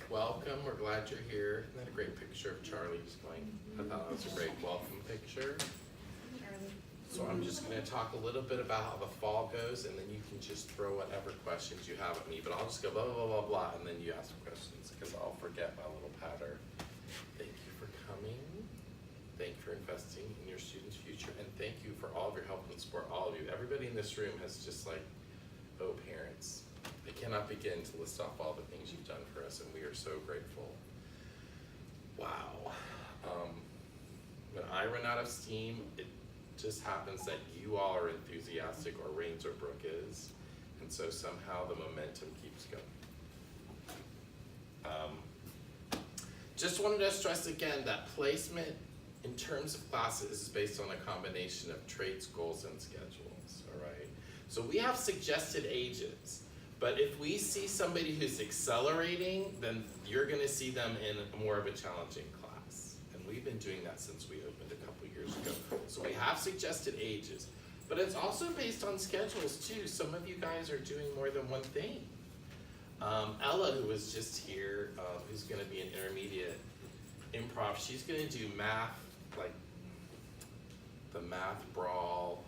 welcome. We're glad you're here. Isn't that a great picture of Charlie just going? I thought that was a great welcome picture. So I'm just going to talk a little bit about how the fall goes, and then you can just throw whatever questions you have at me. But I'll just go blah, blah, blah, blah, and then you ask questions, because I'll forget my little pattern. Thank you for coming. Thank you for investing in your students' future, and thank you for all of your help and support, all of you. Everybody in this room has just like, oh, parents. I cannot begin to list off all the things you've done for us, and we are so grateful. Wow. When I run out of steam, it just happens that you all are enthusiastic, or Rains or Brooke is, and so somehow the momentum keeps going. Just wanted to stress again that placement in terms of classes is based on a combination of traits, goals, and schedules, all right? So we have suggested ages, but if we see somebody who's accelerating, then you're gonna see them in more of a challenging class. And we've been doing that since we opened a couple years ago. So we have suggested ages, but it's also based on schedules too. Some of you guys are doing more than one thing. Ella, who was just here, who's gonna be an intermediate improv, she's gonna do math, like the math brawl,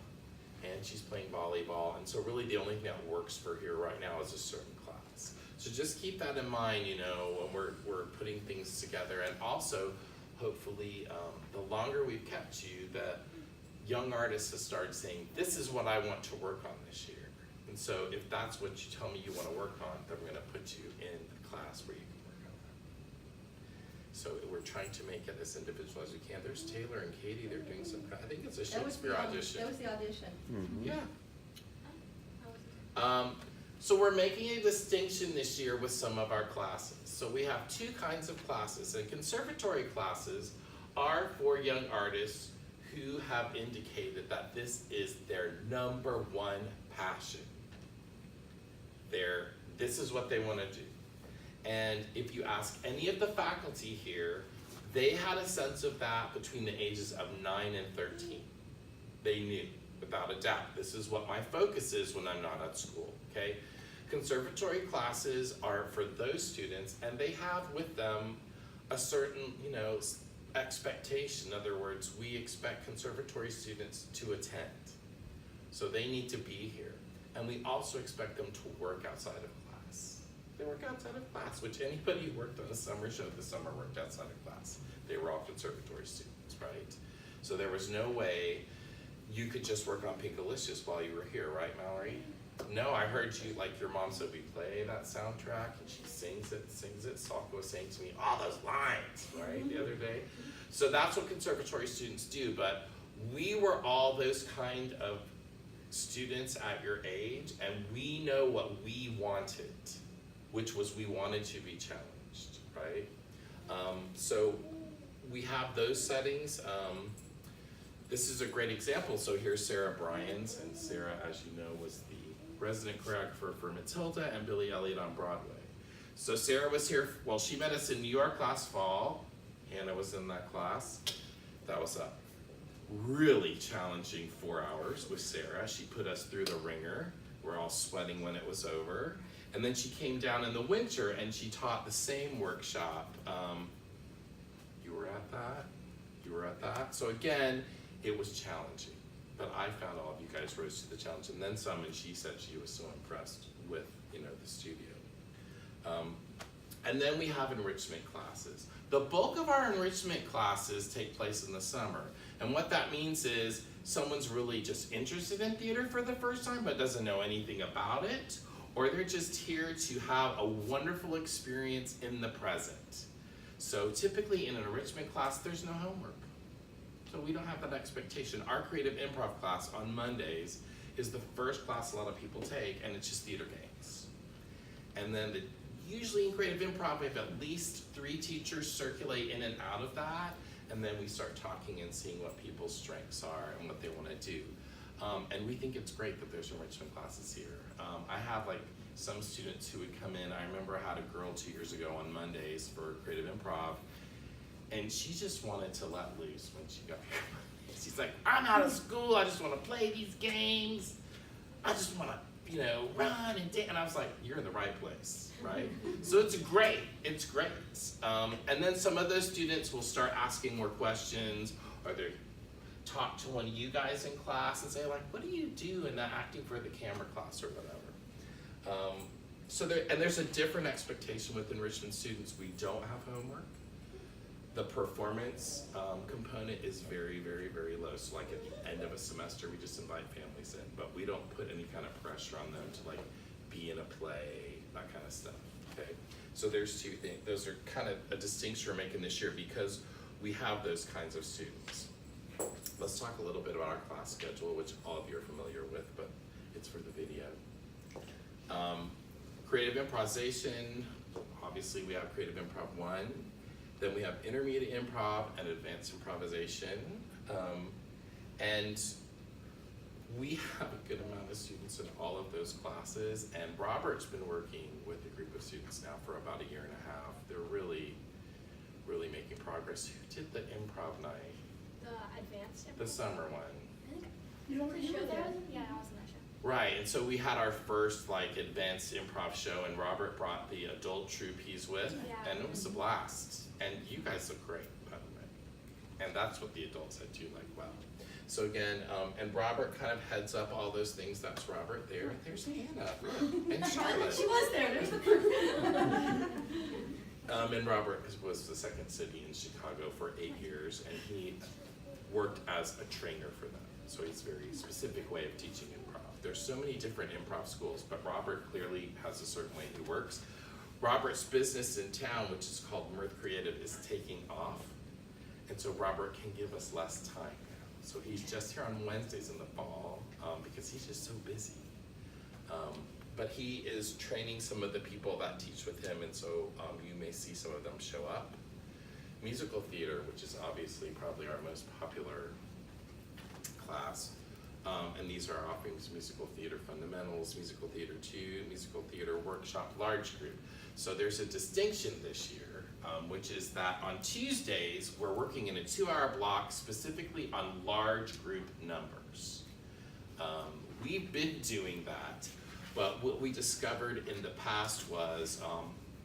and she's playing volleyball, and so really the only thing that works for here right now is a certain class. So just keep that in mind, you know, when we're putting things together, and also, hopefully, the longer we've kept you, the young artists have started saying, this is what I want to work on this year. And so if that's what you tell me you want to work on, then we're gonna put you in the class where you can work on that. So we're trying to make it as individual as we can. There's Taylor and Katie, they're doing some, I think it's a Shakespeare audition. That was the audition. Mm-hmm. Yeah. So we're making a distinction this year with some of our classes. So we have two kinds of classes, and conservatory classes are for young artists who have indicated that this is their number one passion. This is what they want to do. And if you ask any of the faculty here, they had a sense of that between the ages of 9 and 13. They knew, without a doubt, this is what my focus is when I'm not at school, okay? Conservatory classes are for those students, and they have with them a certain, you know, expectation. In other words, we expect conservatory students to attend. So they need to be here. And we also expect them to work outside of class. They work outside of class, which anybody who worked on a summer show this summer worked outside of class. They were all conservatory students, right? So there was no way you could just work on Pinkalicious while you were here, right, Mallory? No, I heard you, like your mom said, we play that soundtrack, and she sings it. Salka was saying to me, all those lines, right, the other day. So that's what conservatory students do, but we were all those kind of students at your age, and we know what we wanted, which was we wanted to be challenged, right? So we have those settings. This is a great example. So here's Sarah Bryans, and Sarah, as you know, was the resident choreographer for Matilda and Billy Elliot on Broadway. So Sarah was here, well, she met us in New York last fall. Hannah was in that class. That was a really challenging 4 hours with Sarah. She put us through the ringer. We're all sweating when it was over. And then she came down in the winter and she taught the same workshop. You were at that? You were at that? So again, it was challenging. But I found all of you guys rose to the challenge, and then some, and she said she was so impressed with, you know, the studio. And then we have enrichment classes. The bulk of our enrichment classes take place in the summer. And what that means is someone's really just interested in theater for the first time but doesn't know anything about it, or they're just here to have a wonderful experience in the present. So typically in an enrichment class, there's no homework. So we don't have that expectation. Our creative improv class on Mondays is the first class a lot of people take, and it's just theater games. And then usually in creative improv, we have at least 3 teachers circulate in and out of that, and then we start talking and seeing what people's strengths are and what they want to do. And we think it's great that there's enrichment classes here. I have like some students who would come in. I remember I had a girl 2 years ago on Mondays for creative improv, and she just wanted to let loose when she got here. She's like, I'm out of school, I just want to play these games. I just want to run and dance. And I was like, you're in the right place, right? So it's great. And then some of those students will start asking more questions, or they talk to one of you guys in class and say, like, what do you do in the acting for the camera class or whatever? There's a different expectation with enrichment students. We don't have homework. The performance component is very, very, very low. So like at the end of a semester, we just invite families in, but we don't put any kind of pressure on them to like be in a play, that kind of stuff, okay? So there's two things. Those are kind of a distinction we're making this year because we have those kinds of students. Let's talk a little bit about our class schedule, which all of you are familiar with, but it's for the video. Creative improvisation, obviously we have creative improv 1. Then we have intermediate improv and advanced improvisation. And we have a good amount of students in all of those classes. And Robert's been working with a group of students now for about 1.5 years. They're really, really making progress. Who did the improv night? The advanced improv? The summer one. I think You don't remember show that? Yeah, I was in that show. Right, and so we had our first like advanced improv show, and Robert brought the adult troupe he's with, Yeah. and it was a blast. And you guys look great, by the way. And that's what the adults said too, like, wow. So again, and Robert kind of heads up all those things. That's Robert there. There's Hannah, look, and Charlotte. She was there, there's the proof. And Robert was the second city in Chicago for 8 years, and he worked as a trainer for them. So he's a very specific way of teaching improv. There's so many different improv schools, but Robert clearly has a certain way he works. Robert's business in town, which is called Mirth Creative, is taking off. And so Robert can give us less time now. So he's just here on Wednesdays in the fall because he's just so busy. But he is training some of the people that teach with him, and so you may see some of them show up. Musical theater, which is obviously probably our most popular class. And these are offerings: musical theater fundamentals, musical theater 2, musical theater workshop, large group. So there's a distinction this year, which is that on Tuesdays, we're working in a 2-hour block specifically on large group numbers. We've been doing that, but what we discovered in the past was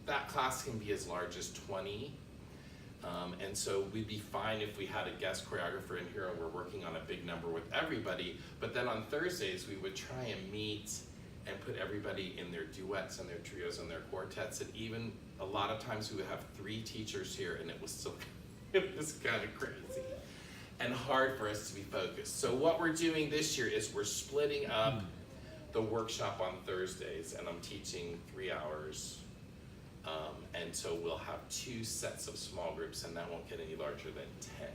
that class can be as large as 20. And so we'd be fine if we had a guest choreographer in here and we're working on a big number with everybody, but then on Thursdays we would try and meet and put everybody in their duets and their trios and their quartets, and even a lot of times we would have 3 teachers here, and it was still, it was kind of crazy and hard for us to be focused. So what we're doing this year is we're splitting up the workshop on Thursdays, and I'm teaching 3 hours. And so we'll have 2 sets of small groups, and that won't get any larger than 10.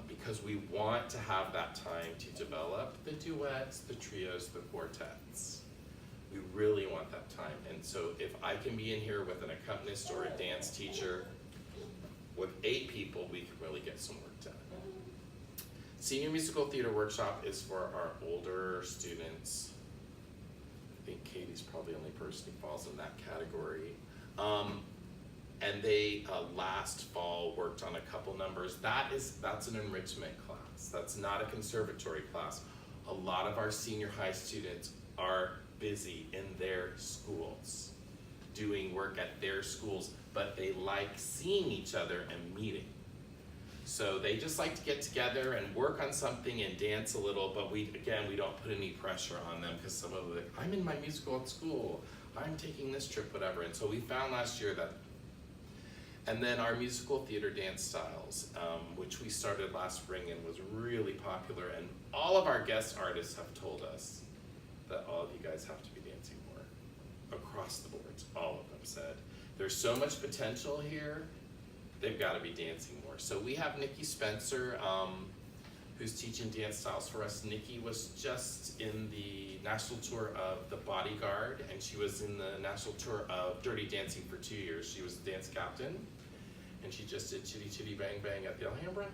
Because we want to have that time to develop the duets, the trios, the quartets. We really want that time. And so if I can be in here with an accompanist or a dance teacher, with 8 people, we can really get some work done. Senior Musical Theater Workshop is for our older students. I think Katie's probably the only person who falls in that category. And they last fall worked on a couple numbers. That's an enrichment class. That's not a conservatory class. A lot of our senior high students are busy in their schools, doing work at their schools, but they like seeing each other and meeting. So they just like to get together and work on something and dance a little, but we don't put any pressure on them, because some of them are like, I'm in my musical at school, I'm taking this trip, whatever. And so we found last year that, and then our musical theater dance styles, which we started last spring and was really popular, and all of our guest artists have told us that all of you guys have to be dancing more, across the boards. All of them said, there's so much potential here, they've got to be dancing more. So we have Nikki Spencer, who's teaching dance styles for us. Nikki was just in the national tour of The Bodyguard, and she was in the national tour of Dirty Dancing for 2 years. She was the dance captain, and she just did Chitty Chitty Bang Bang at the Alhambra,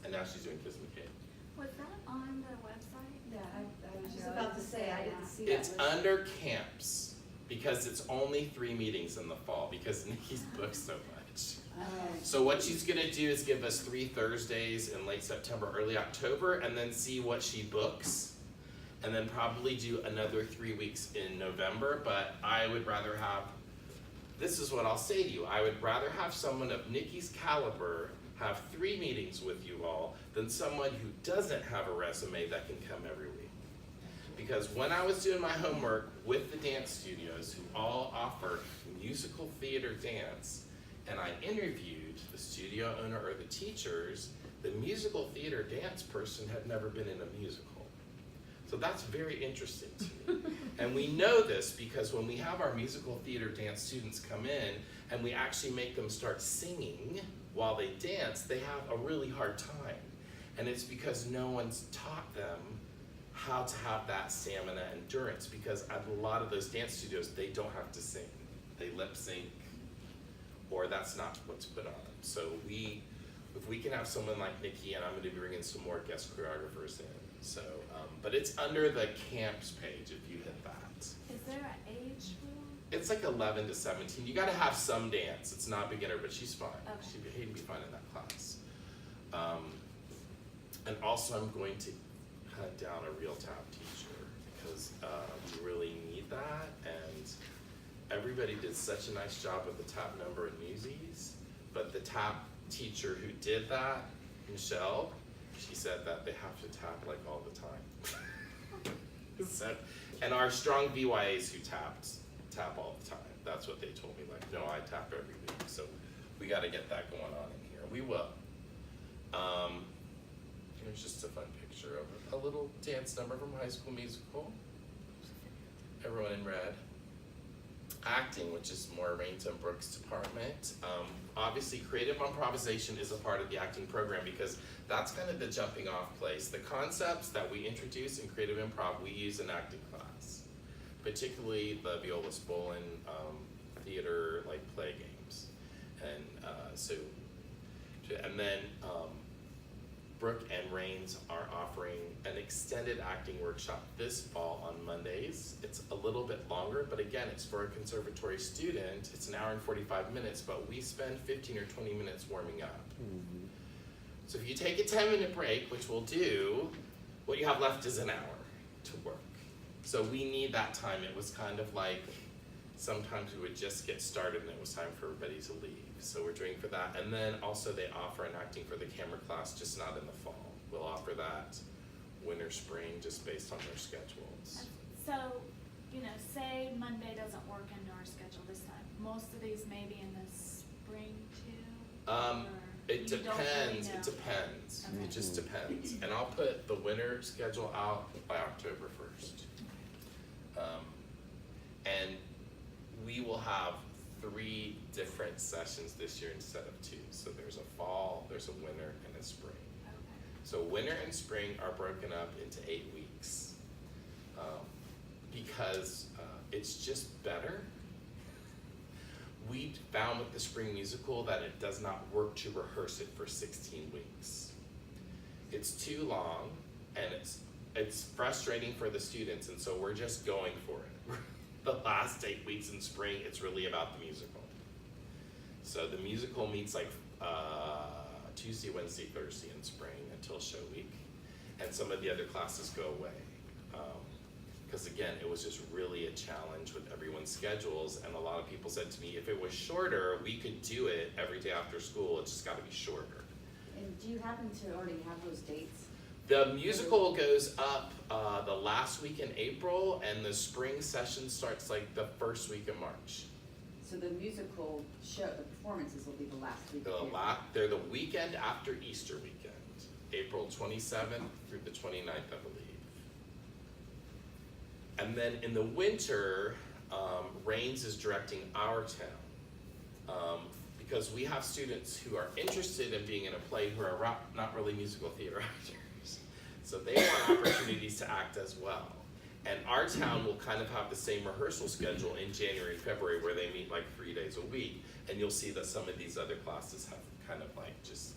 and now she's doing Kiss Me Kate. Was that on the website? Yeah, I was just about to say, I didn't see that. It's under camps, because it's only 3 meetings in the fall, because Nikki's booked so much. So what she's gonna do is give us 3 Thursdays in late September, early October, and then see what she books. and then probably do another 3 weeks in November, but I would rather have, this is what I'll say to you, I would rather have someone of Nikki's caliber have 3 meetings with you all than someone who doesn't have a resume that can come every week. Because when I was doing my homework with the dance studios who all offer musical theater dance, and I interviewed the studio owner or the teachers, the musical theater dance person had never been in a musical. So that's very interesting to me. And we know this because when we have our musical theater dance students come in and we actually make them start singing while they dance, they have a really hard time. And it's because no one's taught them how to have that stamina and endurance, because at a lot of those dance studios, they don't have to sing. They lip sync, or that's not what's put on. So if we can have someone like Nikki, and I'm gonna be bringing some more guest choreographers in. So, but it's under the camps page if you hit that. Is there an age rule? It's like 11 to 17. You gotta have some dance. It's not beginner, but she's fine. Okay. She'd be fine in that class. And also I'm going to hunt down a real tap teacher because we really need that. And everybody did such a nice job with the tap number in Newsies, but the tap teacher who did that, Michelle, she said that they have to tap like all the time. So, and our strong BYAs who tap all the time. That's what they told me, like, no, I tap every week. So we gotta get that going on in here. We will. Here's just a fun picture of a little dance number from High School Musical. Everyone in red. Acting, which is more Rains and Brooks' department. Obviously, creative improvisation is a part of the acting program because that's kind of the jumping off place. The concepts that we introduce in creative improv, we use in acting class, particularly the Viola's Bolin theater, like play games. And and then Brooke and Rains are offering an extended acting workshop this fall on Mondays. It's a little bit longer, but again, it's for a conservatory student. It's an hour and 45 minutes, but we spend 15 or 20 minutes warming up. Mm-hmm. So if you take a 10-minute break, which we'll do, what you have left is an hour to work. So we need that time. It was kind of like, sometimes we would just get started and it was time for everybody to leave. So we're doing for that. And then also they offer an acting for the camera class, just not in the fall. We'll offer that winter, spring, just based on their schedules. So, say Monday doesn't work into our schedule this time. Most of these may be in the spring too? Or It you don't really depends, know? it depends. Okay. It just depends. And I'll put the winter schedule out by October 1st. And we will have 3 different sessions this year instead of 2. So there's a fall, there's a winter, and a spring. Okay. So winter and spring are broken up into 8 weeks. Because it's just better. We found with the spring musical that it does not work to rehearse it for 16 weeks. It's too long, and it's frustrating for the students, and so we're just going for it. The last 8 weeks in spring, it's really about the musical. So the musical meets like Tuesday, Wednesday, Thursday in spring until show week, and some of the other classes go away. Because again, it was just really a challenge with everyone's schedules, and a lot of people said to me, if it was shorter, we could do it every day after school, it's just gotta be shorter. And do you happen to already have those dates? The musical goes up the last week in April, and the spring session starts like the first week of March. So the musical show, the performances will be the last week of April. They're the weekend after Easter weekend, April 27th through the 29th, I believe. And then in the winter, Rains is directing Our Town. Because we have students who are interested in being in a play who are not really musical theater actors. So they want opportunities to act as well. And Our Town will kind of have the same rehearsal schedule in January, February, where they meet like 3 days a week. And you'll see that some of these other classes have kind of like just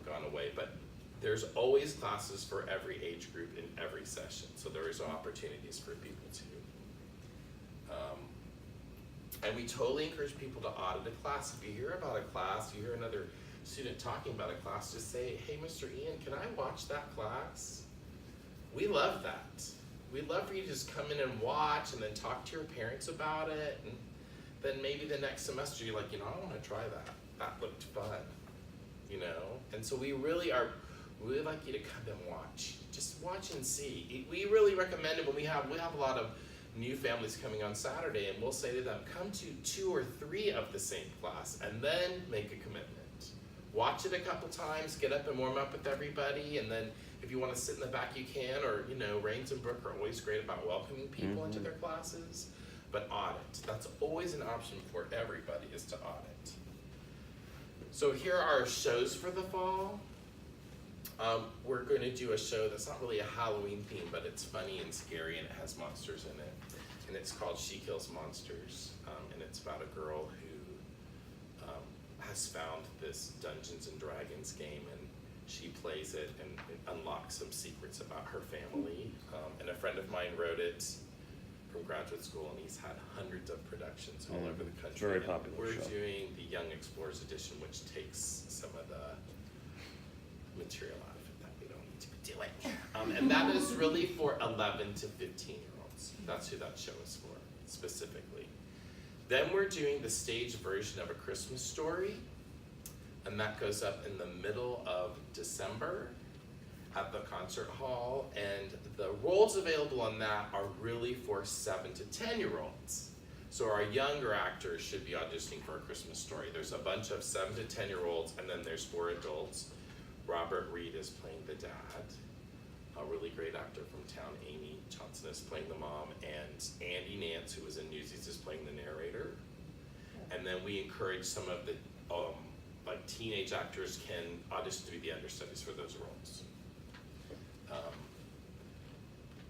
gone away. But there's always classes for every age group in every session. So there is opportunities for people to. And we totally encourage people to audit a class. If you hear about a class, you hear another student talking about a class, just say, hey, Mr. Ian, can I watch that class? We love that. we'd love for you to just come in and watch and then talk to your parents about it. And then maybe the next semester you're like, I want to try that. That looked fun, And so we really like you to come and watch. Just watch and see. We really recommend it when we have a lot of new families coming on Saturday, and we'll say to them, come to 2 or 3 of the same class and then make a commitment. Watch it a couple times, get up and warm up with everybody, and then if you want to sit in the back you can, or Rains and Brooke are always great about welcoming people into their classes, but audit. That's always an option for everybody, is to audit. So here are our shows for the fall. We're going to do a show that's not really a Halloween theme, but it's funny and scary and it has monsters in it. And it's called She Kills Monsters. And it's about a girl who has found this Dungeons and Dragons game, and she plays it and it unlocks some secrets about her family. And a friend of mine wrote it from graduate school, and he's had hundreds of productions all over the country. Very popular We're show. doing the Young Explorers edition, which takes some of the material out of it that we don't need to be doing. And that is really for 11 to 15-year-olds. That's who that show is for, specifically. Then we're doing the stage version of A Christmas Story, and that goes up in the middle of December at the concert hall, and the roles available on that are really for 7 to 10-year-olds. So our younger actors should be auditioning for A Christmas Story. There's a bunch of 7 to 10-year-olds, and then there's 4 adults. Robert Reed is playing the dad, a really great actor from town. Amy Johnson is playing the mom, and Andy Nance, who was in Newsies, is playing the narrator. And then we encourage some of the teenage actors can audition to be the understudies for those roles.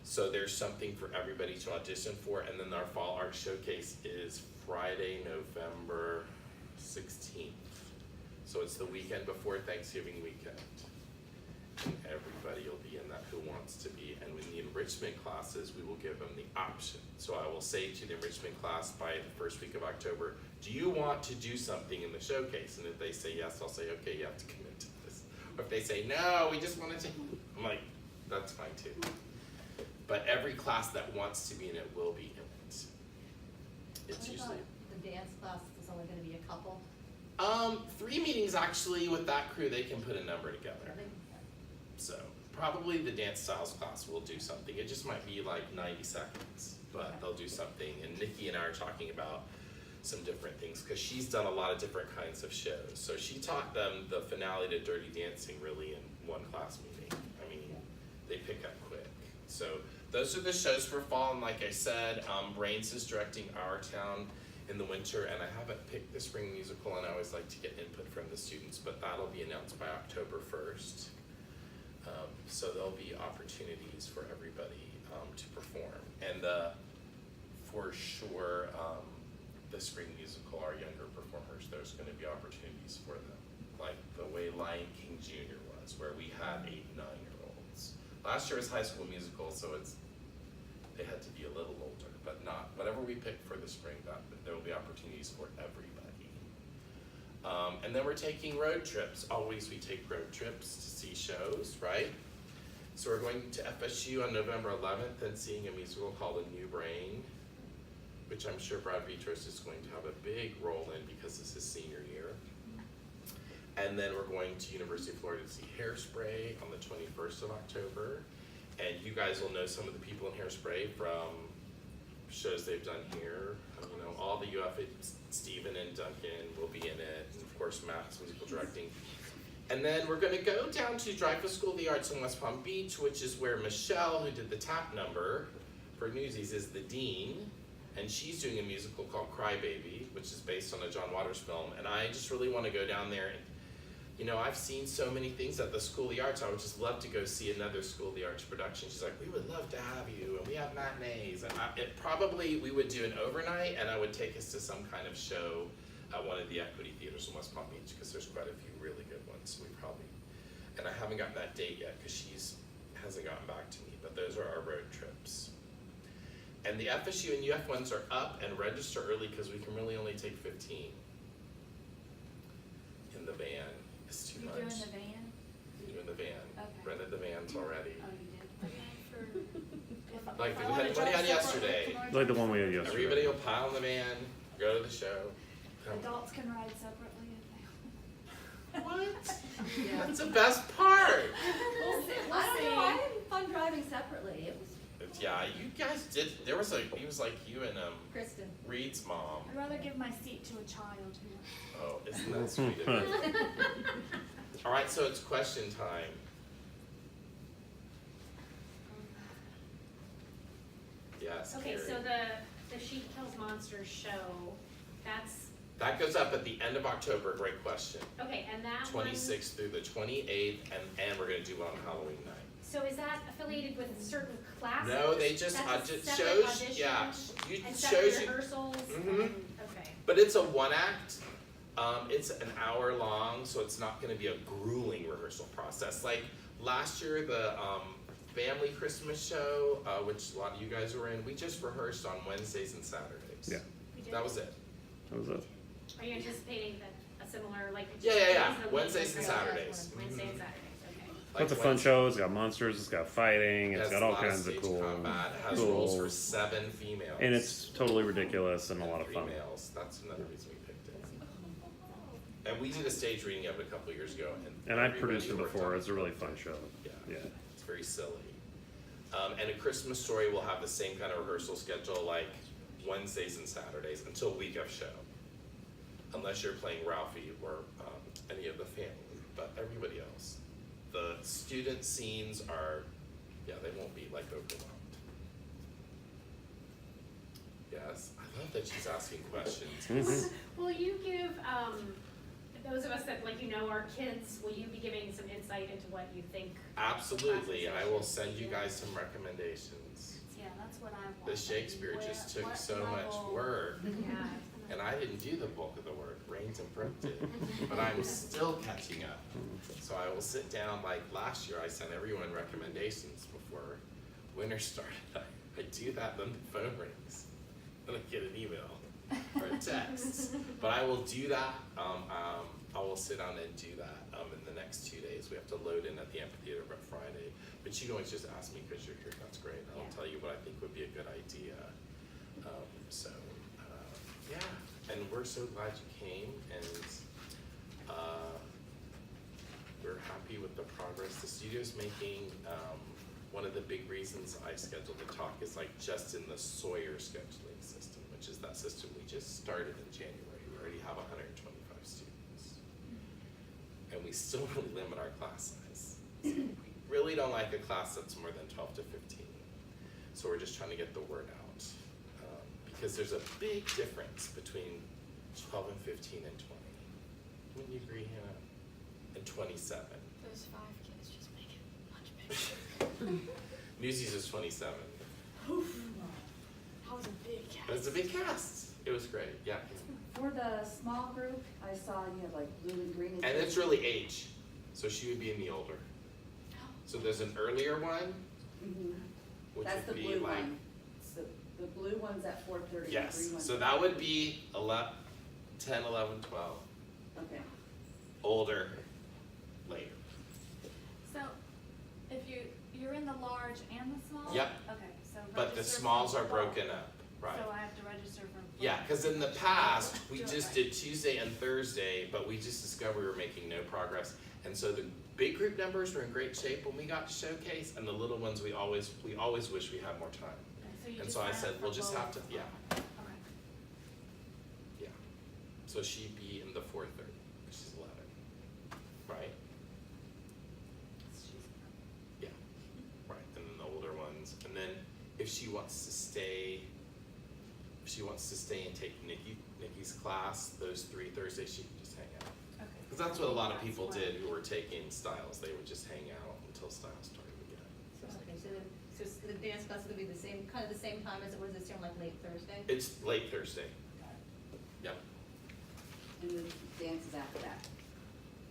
So there's something for everybody to audition for, and then our Fall Art Showcase is Friday, November 16th. So it's the weekend before Thanksgiving weekend. And everybody will be in that who wants to be. And in the enrichment classes, we will give them the option. So I will say to the enrichment class by the first week of October, do you want to do something in the showcase? And if they say yes, I'll say, okay, you have to commit to this. Or if they say, no, we just want to take, I'm like, that's fine too. But every class that wants to be in it will be in it. It's What usually. about the dance class is only gonna be a couple? 3 meetings actually with that crew, they can put a number together. So probably the dance styles class will do something. It just might be like 90 seconds, but they'll do something. And Nikki and I are talking about some different things because she's done a lot of different kinds of shows. So she taught them the finale to Dirty Dancing really in one class meeting. I mean, they pick up quick. So those are the shows for fall. And like I said, Rains is directing Our Town in the winter, and I haven't picked the spring musical, and I always like to get input from the students, but that'll be announced by October 1st. So there'll be opportunities for everybody to perform. And for sure, the spring musical, our younger performers, there's gonna be opportunities for them. Like the way Lion King Jr. was, where we had 8 and 9-year-olds. Last year was High School Musical, so they had to be a little older, but not, whatever we pick for the spring, there will be opportunities for everybody. And then we're taking road trips. Always we take road trips to see shows, right? So we're going to FSU on November 11th and seeing a musical called A New Brain, which I'm sure Brad Vitros is going to have a big role in because it's his senior year. And then we're going to University of Florida to see Hairspray on the 21st of October. And you guys will know some of the people in Hairspray from shows they've done here. You know, all the UFA, Stephen and Duncan will be in it, and of course Matt's musical directing. And then we're gonna go down to Dreyfus School of the Arts in West Palm Beach, which is where Michelle, who did the tap number for Newsies, is the dean. And she's doing a musical called Crybaby, which is based on a John Waters film. And I just really wanna go down there and, you know, I've seen so many things at the School of the Arts. I would just love to go see another School of the Arts production. She's like, we would love to have you, and we have matinees. And we would do an overnight, and I would take us to some kind of show at one of the Equity Theaters in West Palm Beach, because there's quite a few really good ones. And I haven't gotten that date yet, because hasn't gotten back to me, but those are our road trips. And the FSU and UF ones are up, and register early, because we can really only take 15 in the van. It's too much. You're doing the van? Doing the van. Okay. Rented the vans already. Oh, you did? Okay, if Like if I the wanna one drive we had separately, yesterday. can I Like the drive one we had separately? yesterday. Everybody will pile in the van, go to the show. Come. Adults can ride separately if they want. What? Yeah. That's the best part. We'll see, I don't know, I we'll see. had fun driving separately, it was Yeah, you guys did. There was like he was like you and Kristen. Reed's mom. I'd rather give my seat to a child who. Oh, isn't that sweet of you? All right, so it's question time. Yes, Okay, Carrie. so the She Kills Monsters show, that's, That goes up at the end of October. Great question. okay, and that one. 26th through the 28th, and we're gonna do one on Halloween night. So is that affiliated with certain classes? No, they just That's a it separate shows. Yeah, audition you And separate shows you. rehearsals Mhm. and, okay. But it's a one act. It's an hour long, so it's not going to be a grueling rehearsal process. Like last year, the family Christmas show, which a lot of you guys were in, we just rehearsed on Wednesdays and Saturdays. Yeah. We did. That was it. That was it. Are you anticipating that a similar, like? Yeah, just yeah, yeah. days of the week, Wednesdays and like, Saturdays. Wednesday Mhm. and Saturdays, okay. Like It's a fun Wednesday- show. It's got monsters. It's got fighting. It It's has got a all lot kinds of stage cool, combat. It has cool, roles for 7 females. and it's totally ridiculous and a lot of 3 fun. males. That's another reason we picked it. And we did a stage reading of it a couple of years ago, And I've everybody produced it worked before. on It's a really fun show. Yeah. Yeah. It's very silly. And A Christmas Story will have the same kind of rehearsal schedule, like Wednesdays and Saturdays until week of show. Unless you're playing Ralphie or any of the family, but everybody else. The student scenes are, yeah, they won't be like overwhelmed. Yes, I love that she's asking questions. Mhm. Will you give, those of us that, like, you know our kids, will you be giving some insight into what you think? Absolutely, I will send you guys some recommendations. Yeah, that's what I want. The Shakespeare just took What so much level- work. Yeah. And I didn't do the bulk of the work, Rains and Brooke did, but I'm still catching up. So I will sit down, like last year, I sent everyone recommendations before winter started. I do that, then the phone rings, then I get an email or a text. But I will do that, I will sit down and do that, in the next 2 days. We have to load in at the amphitheater on Friday, but you can always just ask me, cause you're here, that's great, I'll Yeah. tell you what I think would be a good idea. Yeah, and we're so glad you came, and we're happy with the progress the studio's making. One of the big reasons I scheduled the talk is like just in the Sawyer scheduling system, which is that system we just started in January. We already have 125 students. And we still really limit our class size. We really don't like a class that's more than 12 to 15. So we're just trying to get the word out. Because there's a big difference between 12 and 15 and 20. Wouldn't you agree, Hannah? And 27. Those 5 kids just make it much bigger. Newsies is 27. That was a big cast. But it's a big cast. It was great, yeah. For the small group, I saw you have like blue and green. And it's really age. So she would be in the older. So there's an earlier one, Mhm. which That's the would be blue like, one. So the blue one's at 4:30. the yes. green one's So at that would be 10, 11, 12. Okay. Older, later. So, if you're in the large and the small? Yep. Okay, so But the register for smalls are both. broken up, right? So I have to register for both. Yeah, because in the past, we Do it just right. did Tuesday and Thursday, but we just discovered we were making no progress. And so the big group numbers were in great shape when we got to showcase, and the little ones, we always wish we had more time. Okay, so you And just so I sign up said, for we'll just have both. to, yeah, Okay. yeah. So she'd be in the 4:30, she's 11, right? Yeah, right, and then the older ones, and then if she wants to stay and take Nikki's class, those 3 Thursdays, she can just hang out. Okay. Cause that's what a lot of That's people what- did who were taking styles, they would just hang out until styles started again. Okay, so the dance class will be the same, kind of the same time as it was this year, like late Thursday? It's late Thursday. Yep. And the dance is after that.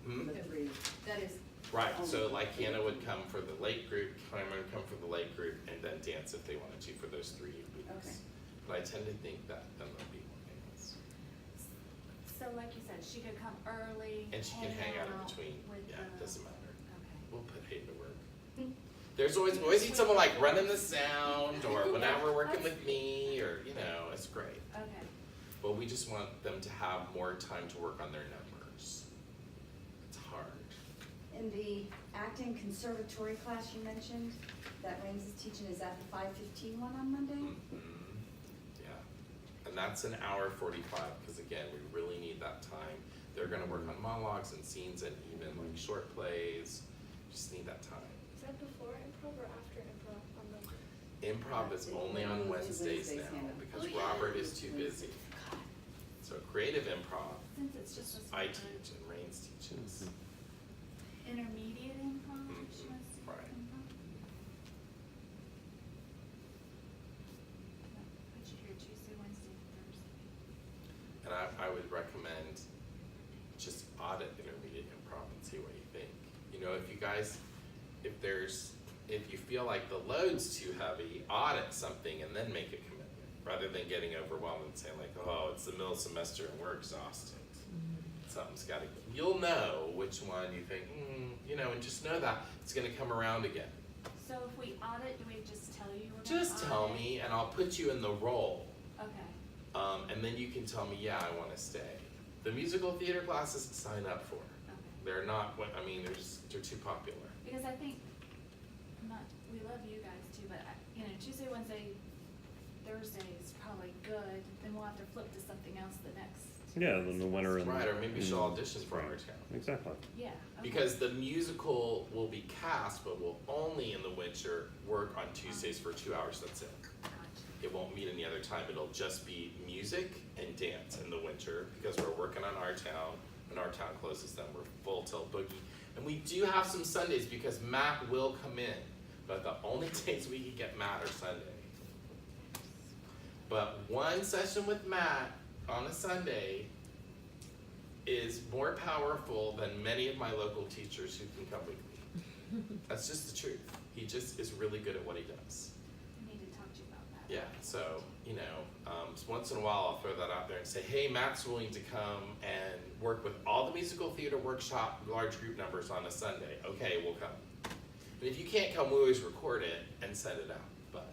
Hmm? The 3. That is, Right, so like Hannah would come for the late group, Cameron would come for the late group, and then dance if they wanted to for those 3 weeks. Okay. But I tend to think that then there'll be more dance. So like you said, she could come early. And she can hang out in between, with yeah, the- it doesn't matter. Okay. We'll put Hayden to work. There's always, we always need someone like running the sound or whenever working with me or, you know, it's great. Okay. But we just want them to have more time to work on their numbers. It's hard. In the acting conservatory class you mentioned, that Rains is teaching, is that the 5:15 one on Monday? Mhm. Yeah, and that's an hour 45, because again, we really need that time. They're gonna work on monologues and scenes and even like short plays, just need that time. Is that before improv or after improv on Monday? Improv is only on Wednesdays now, because Robert is too busy. So creative improv, Since it's just a I small teach and Rains teaches. intermediate improv, Mhm, she wants to do right. improv. No, put you here Tuesday, Wednesday, Thursday. And I would recommend just audit intermediate improv and see what you think. You know, if you guys, if you feel like the load's too heavy, audit something and then make a commitment, rather than getting overwhelmed and saying like, oh, it's the middle semester and we're exhausted. Something's gotta, you'll know which one you think, you know, and just know that it's gonna come around again. So if we audit, do we just tell you we're gonna Just tell audit? me and I'll put you in the role. Okay, And then you can tell me, yeah, I wanna stay. The musical theater classes, sign up for. okay. They're not, they're too popular. Because I think, we love you guys too, but you know, Tuesday, Wednesday, Thursday is probably good, then we'll have to flip to something else the next. Yeah, then the winter and. Right, or maybe she'll and- audition for our right. town. Exactly. Yeah, okay. Because the musical will be cast, but will only in the winter work on Tuesdays for 2 hours, that's it. Gotcha. It won't meet any other time, it'll just be music and dance in the winter, because we're working on our town. When our town closes, then we're full tilt boogie. And we do have some Sundays, because Matt will come in, but the only days we can get Matt are Sunday. But one session with Matt on a Sunday is more powerful than many of my local teachers who can come weekly. That's just the truth. He just is really good at what he does. I need to talk to you about that. Yeah, so, you know, once in a while I'll throw that out there and say, hey, Matt's willing to come and work with all the musical theater workshop large group numbers on a Sunday. Okay, we'll come. And if you can't come, we always record it and send it out. But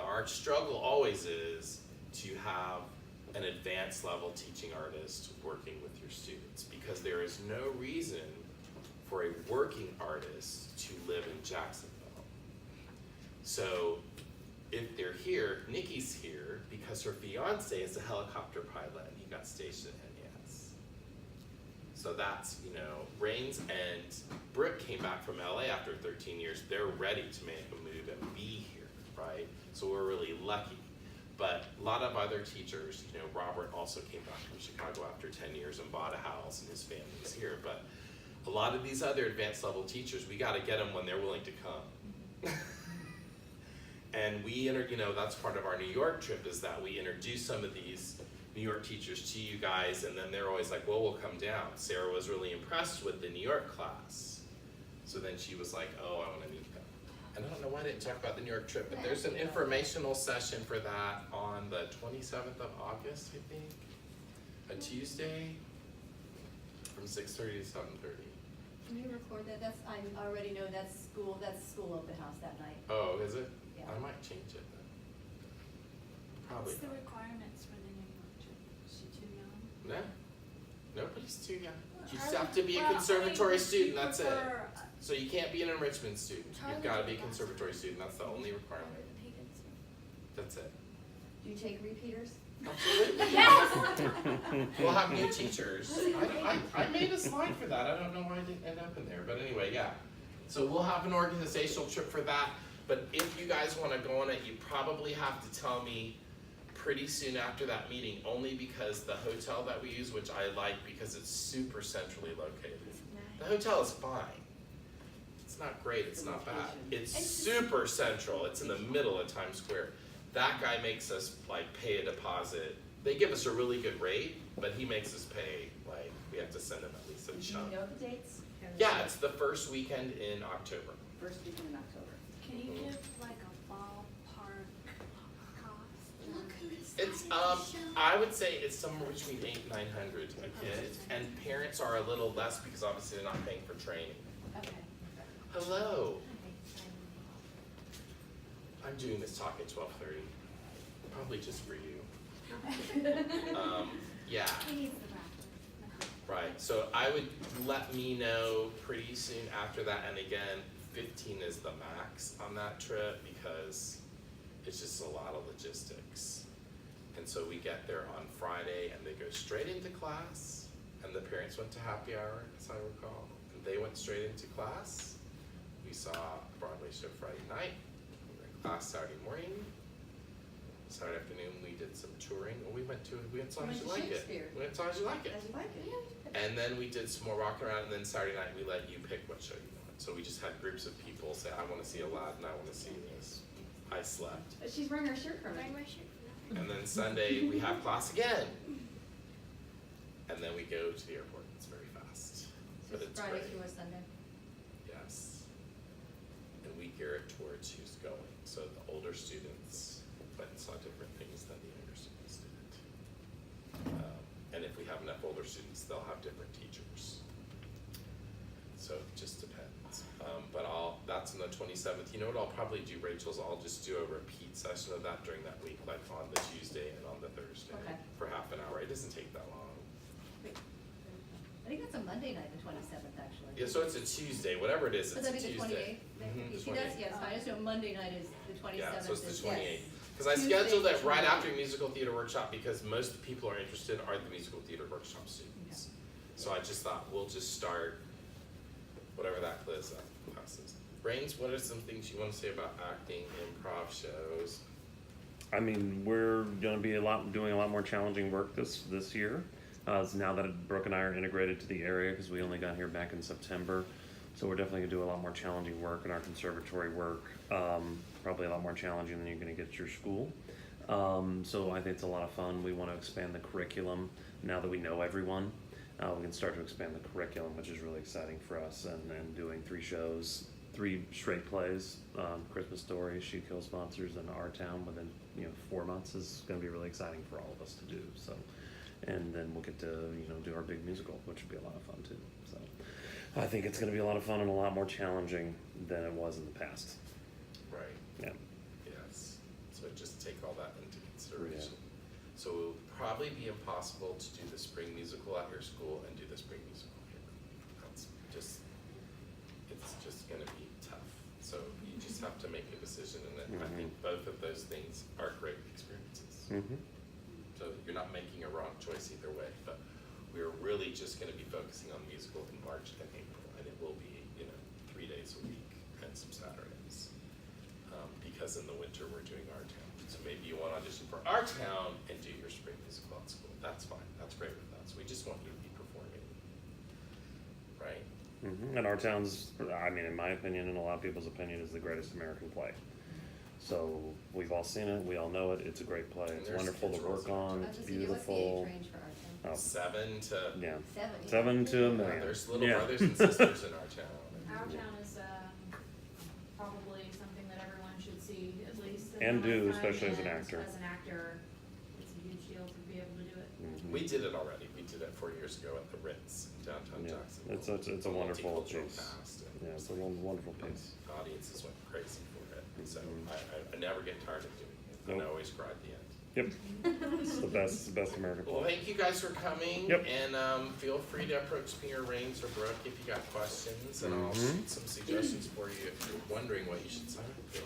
our struggle always is to have an advanced level teaching artist working with your students, because there is no reason for a working artist to live in Jacksonville. So if they're here, Nikki's here because her fiance is a helicopter pilot and he got stationed at NES. So that's, you know, Rains and Brooke came back from LA after 13 years. They're ready to make a move and be here, right? So we're really lucky. But a lot of other teachers, you know, Robert also came back from Chicago after 10 years and bought a house and his family's here. But a lot of these other advanced level teachers, we gotta get them when they're willing to come. And we, you know, that's part of our New York trip, is that we introduce some of these New York teachers to you guys, and then they're always like, well, we'll come down. Sarah was really impressed with the New York class. So then she was like, oh, I wanna meet them. And I don't know why I didn't talk about the New York trip, but there's an informational session for that on the 27th of August, I think, a Tuesday, from 6:30 to 7:30. Can you record that? That's, I already know that's school open house that night. Oh, is it? Yeah. I might change it then. Probably What's the not. requirements for the New York trip? Is she too young? No, nobody's too young. You just I have to be a well, I conservatory mean, student, that's it. prefer, So you can't be an enrichment student, you've Charlie gotta did be a last conservatory student, that's the only requirement, that's it. Do you take repeaters? Absolutely. We'll have new teachers. I made a slide for that, I don't know why I didn't end up in there, but anyway, yeah. So we'll have an organizational trip for that, but if you guys wanna go on it, you probably have to tell me pretty soon after that meeting, only because the hotel that we use, which I like because it's super centrally located. The hotel is fine. It's not great, it's The not bad. location. It's super central, it's in the middle of Times Square. That guy makes us like pay a deposit. They give us a really good rate, but he makes us pay, like, we have to send him at least a Do you chunk. know the dates? Yeah, it's the first weekend in October. First weekend in October. can you give like a ballpark cost? It's, I would say it's somewhere between $800 and $900 a kid. And parents are a little less because obviously they're not paying for training. Okay. Hello. I'm doing this talk at 12:30, probably just for you. Yeah, He needs the practice. right, so I would let me know pretty soon after that, and again, 15 is the max on that trip, because it's just a lot of logistics. And so we get there on Friday, and they go straight into class, and the parents went to happy hour, as I recall, and they went straight into class. We saw a Broadway show Friday night, we were in class Saturday morning. Saturday afternoon, we did some touring, and we went to How'd You Like It. Shakespeare. We went to How'd You Like It. As you like it. And then we did some more walking around, and then Saturday night, we let you pick what show you want. So we just had groups of people say, I wanna see Aladdin, I wanna see this. I slept. She's wearing her shirt from Wearing it. my shirt for that. And then Sunday, we have class again. And then we go to the airport, it's very fast, but Just it's Friday great, through a Sunday. yes. And we gear it towards who's going, so the older students went and saw different things than the younger students did. And if we have enough older students, they'll have different teachers. So it just depends. But that's on the 27th. You know what I'll probably do, Rachel, is I'll just do a repeat session of that during that week, like on the Tuesday and on the Thursday. Okay. For half an hour. It doesn't take that long. I think that's a Monday night, the 27th, actually. Yeah, so it's a Tuesday, whatever it is, So it's a that'd be the Tuesday. 28th? Mhm, the She does, 28th. yes, I just know Monday night is the 27th. Yeah, so it's the is- 28th. yes. Cause I Tuesday, scheduled it right 28th. after musical theater workshop because most of the people are interested are the musical theater workshop students. So I just thought we'll just start whatever that class is. Brains, what are some things you wanna say about acting, improv shows? I mean, we're gonna be doing a lot more challenging work this year. So now that Brooke and I are integrated to the area, because we only got here back in September. So we're definitely gonna do a lot more challenging work in our conservatory work. Probably a lot more challenging than you're gonna get at your school. So I think it's a lot of fun. We wanna expand the curriculum now that we know everyone. We can start to expand the curriculum, which is really exciting for us, and doing 3 shows, 3 straight plays, Christmas Story, She Kills Sponsors, and Our Town within 4 months is going to be really exciting for all of us to do. So, and then we'll get to do our big musical, which would be a lot of fun too. So, I think it's going to be a lot of fun and a lot more challenging than it was in the past. Right, Yeah. yes. So just take all that into consideration. So it will probably be impossible to do the spring musical at your school and do the spring musical here. That's just, it's just gonna be tough. So you just have to make a decision, and I think both of those things are great experiences. Mm-hmm. So you're not making a wrong choice either way, but we're really just gonna be focusing on musical in March and April, and it will be, 3 days a week and some Saturdays. Because in the winter, we're doing Our Town. So maybe you want to audition for Our Town and do your spring musical at school. That's fine, that's great with us. We just want you to be performing, right? Mm-hmm. And Our Town's, I mean, in my opinion, and a lot of people's opinion, is the greatest American play. So we've all seen it, we all know it. It's a great play. It's There's wonderful to controls work on. I It's was just thinking, what's the age beautiful. range for Our Town? Oh, 7 to, yeah, 7. 7 to a million. there's little Yeah. brothers and sisters in Our Town. Our Town is, probably something that everyone should see at least. in And their do, lifetime, especially as an and actor. As an actor, it's a huge deal to be able to do it. Mhm. We did it already. We did it 4 years ago at the Ritz in downtown Yeah. Jacksonville. It's a wonderful Multicultural piece. cast, and Yeah, it's a wonderful piece. the audiences went crazy for it. So Mhm. I never get tired of doing it. And I Nope. always cry at the end. Yep, it's the best American Well, play. thank you guys for coming. Yep. And feel free to approach me or Rains or Brooke if you got questions, and I'll Mhm. shoot some suggestions for you if you're wondering what you should sign up for.